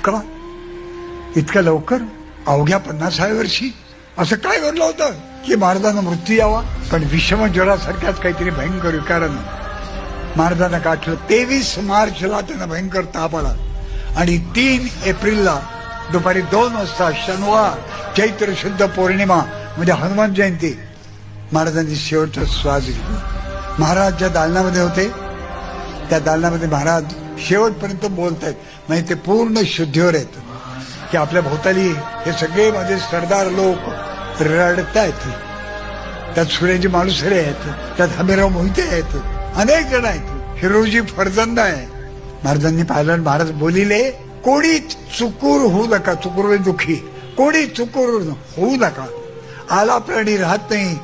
का इतक्या लवकर अवघ्या 50व्या वर्षी असं काय घडलं होतं की महाराजांना मृत्यू यावा? पण विषमज्वरासारख्याच काहीतरी भयंकर विकारानं महाराजांना गाठलं. 23 मार्चला त्यांना भयंकर ताप आला आणि 3 एप्रिलला दुपारी 2 वाजता शनिवार चैत्र शुद्ध पौर्णिमा म्हणजे हनुमान जयंती महाराजांनी शेवटचा श्वास घेतला. महाराज ज्या दालनामध्ये होते त्या दालनामध्ये महाराज शेवटपर्यंत बोलतायत. म्हणजे ते पूर्ण शुद्धीवर आहेत की आपल्या भोवताली हे सगळे माझे सरदार लोक रडतायत. त्यात सुरेजी मालुसरे आहेत, त्यात हमीराव मोहिते आहेत, अनेक जण आहेत, हिरोजी फरजंद आहे. महाराजांनी पाहिलं, महाराज बोलिले कोणी चुकूर होऊ नका. चुकूर म्हणजे दुःखी, कोणी चुकूर होऊ नका. आला प्राणी राहत नाही,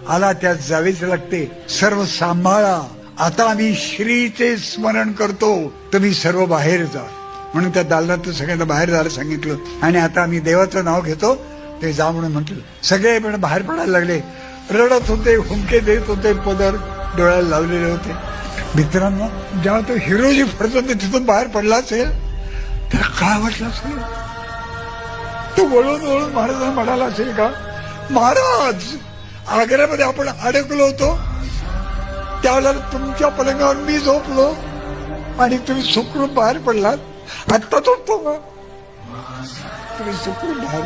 आला त्यात जावेच लागते. सर्व सांभाळा. आता आम्ही श्रीचे स्मरण करतो, तुम्ही सर्व बाहेर जा. म्हणून त्या दालनातून सगळ्यांना बाहेर जायला सांगितलं आणि आता आम्ही देवाचं नाव घेतो ते जा म्हणून म्हटलं. सगळे पण बाहेर पडायला लागले, रडत होते, हुंके देत होते, पदर डोळ्याला लावलेले होते. मित्रांनो, जेव्हा तो हिरोजी फरजंद तिथून बाहेर पडला असेल त्याला काय वाटलं असेल? तो वळून वळून महाराजांना म्हणाला असेल का, महाराज आग्र्यामध्ये आपण अडकलो होतो, त्यावेळेला तुमच्या पलंगावर मी झोपलो आणि तुम्ही सुखरूप बाहेर पडलात. आत्ता झोपतो का? तुम्ही सुखरूप बाहेर